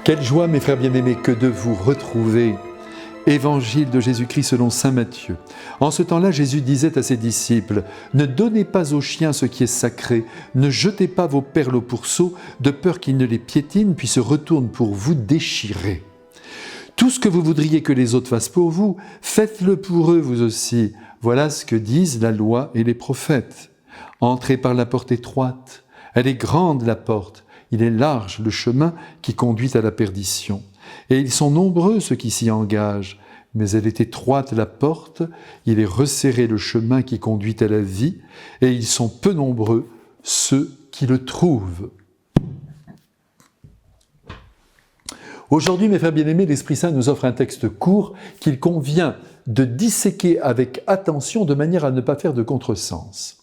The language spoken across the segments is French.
Quelle joie, mes frères bien-aimés, que de vous retrouver. Évangile de Jésus-Christ selon saint Matthieu. En ce temps-là, Jésus disait à ses disciples : « Ne donnez pas aux chiens ce qui est sacré, ne jetez pas vos perles au pourceau, de peur qu'ils ne les piétinent puis se retournent pour vous déchirer. Tout ce que vous voudriez que les autres fassent pour vous, faites-le pour eux vous aussi. Voilà ce que disent la loi et les prophètes. Entrez par la porte étroite. Elle est grande la porte, il est large le chemin qui conduit à la perdition. Et ils sont nombreux ceux qui s'y engagent. Mais elle est étroite la porte, il est resserré le chemin qui conduit à la vie, et ils sont peu nombreux ceux qui le trouvent. » Aujourd'hui, mes frères bien-aimés, l'Esprit Saint nous offre un texte court qu'il convient de disséquer avec attention de manière à ne pas faire de contresens.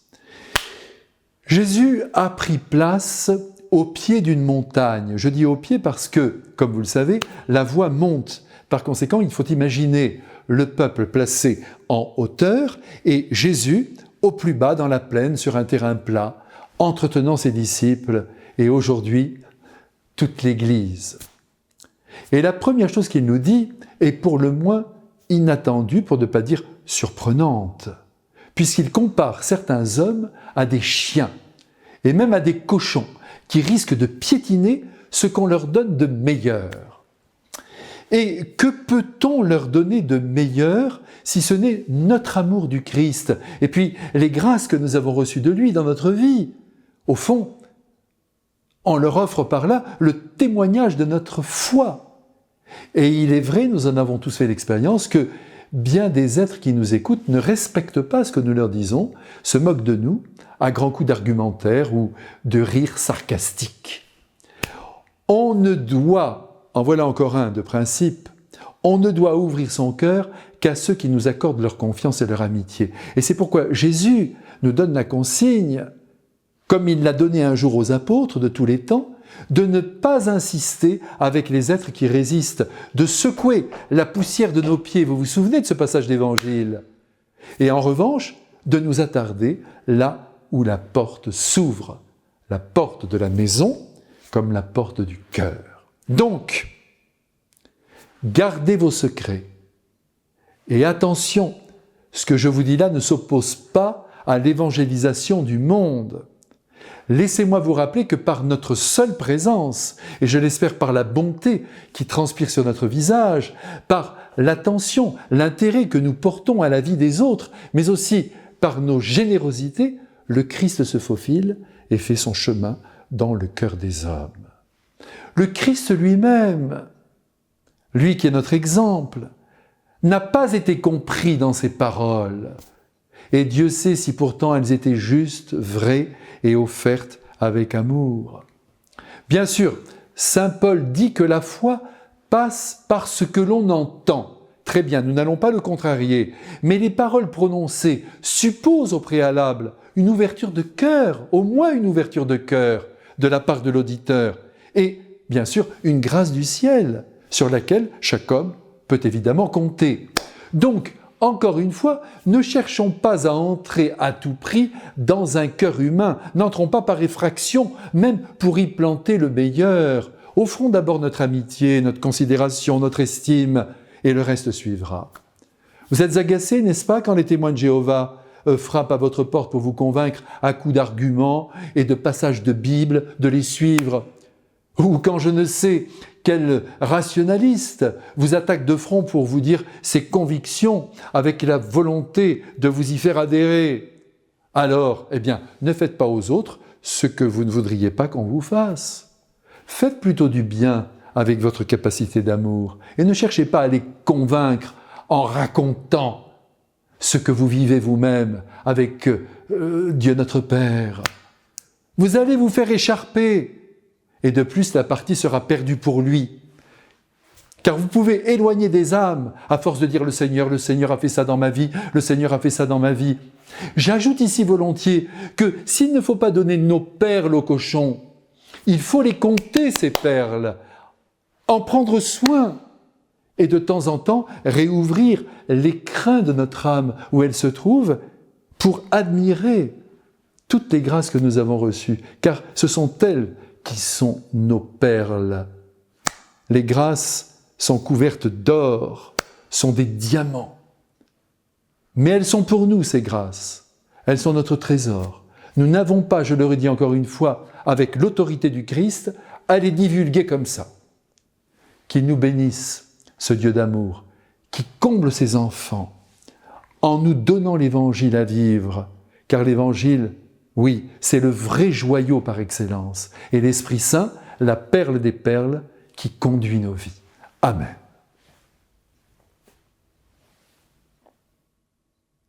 Jésus a pris place au pied d'une montagne. Je dis au pied parce que, comme vous le savez, la voie monte. Par conséquent, il faut imaginer le peuple placé en hauteur et Jésus au plus bas dans la plaine sur un terrain plat, entretenant ses disciples et aujourd'hui toute l'Église. Et la première chose qu'il nous dit est pour le moins inattendue, pour ne pas dire surprenante, puisqu'il compare certains hommes à des chiens et même à des cochons qui risquent de piétiner ce qu'on leur donne de meilleur. Et que peut-on leur donner de meilleur si ce n'est notre amour du Christ et puis les grâces que nous avons reçues de lui dans notre vie? Au fond, on leur offre par là le témoignage de notre foi. Et il est vrai, nous en avons tous fait l'expérience, que bien des êtres qui nous écoutent ne respectent pas ce que nous leur disons, se moquent de nous, à grands coups d'argumentaire ou de rire sarcastique. On ne doit, en voilà encore un de principe, on ne doit ouvrir son cœur qu'à ceux qui nous accordent leur confiance et leur amitié. Et c'est pourquoi Jésus nous donne la consigne, comme il l'a donné un jour aux apôtres de tous les temps, de ne pas insister avec les êtres qui résistent, de secouer la poussière de nos pieds. Vous vous souvenez de ce passage d'Évangile? Et en revanche, de nous attarder là où la porte s'ouvre, la porte de la maison comme la porte du cœur. Donc, gardez vos secrets. Et attention, ce que je vous dis là ne s'oppose pas à l'évangélisation du monde. Laissez-moi vous rappeler que par notre seule présence, et je l'espère par la bonté qui transpire sur notre visage, par l'attention, l'intérêt que nous portons à la vie des autres, mais aussi par nos générosités, le Christ se faufile et fait son chemin dans le cœur des hommes. Le Christ lui-même, lui qui est notre exemple, n'a pas été compris dans ses paroles. Et Dieu sait si pourtant elles étaient justes, vraies et offertes avec amour. Bien sûr, saint Paul dit que la foi passe par ce que l'on entend. Très bien, nous n'allons pas le contrarier, mais les paroles prononcées supposent au préalable une ouverture de cœur, au moins une ouverture de cœur de la part de l'auditeur, et bien sûr une grâce du ciel sur laquelle chaque homme peut évidemment compter. Donc, encore une fois, ne cherchons pas à entrer à tout prix dans un cœur humain, n'entrons pas par effraction, même pour y planter le meilleur. Offrons d'abord notre amitié, notre considération, notre estime, et le reste suivra. Vous êtes agacés, n'est-ce pas, quand les témoins de Jéhovah frappent à votre porte pour vous convaincre à coups d'arguments et de passages de Bible de les suivre? Ou quand je ne sais quel rationaliste vous attaque de front pour vous dire ses convictions avec la volonté de vous y faire adhérer? Alors, eh bien, ne faites pas aux autres ce que vous ne voudriez pas qu'on vous fasse. Faites plutôt du bien avec votre capacité d'amour et ne cherchez pas à les convaincre en racontant ce que vous vivez vous-même avec Dieu notre Père. Vous allez vous faire écharper. Et de plus, la partie sera perdue pour lui. Car vous pouvez éloigner des âmes à force de dire le Seigneur a fait ça dans ma vie, le Seigneur a fait ça dans ma vie. J'ajoute ici volontiers que s'il ne faut pas donner nos perles aux cochons, il faut les compter, ces perles, en prendre soin et de temps en temps réouvrir l'écrin de notre âme où elle se trouve pour admirer toutes les grâces que nous avons reçues, car ce sont elles qui sont nos perles. Les grâces sont couvertes d'or, sont des diamants. Mais elles sont pour nous, ces grâces. Elles sont notre trésor. Nous n'avons pas, je le redis encore une fois, avec l'autorité du Christ, à les divulguer comme ça. Qu'il nous bénisse, ce Dieu d'amour, qui comble ses enfants, en nous donnant l'Évangile à vivre, car l'Évangile, oui, c'est le vrai joyau par excellence, et l'Esprit Saint, la perle des perles, qui conduit nos vies. Amen.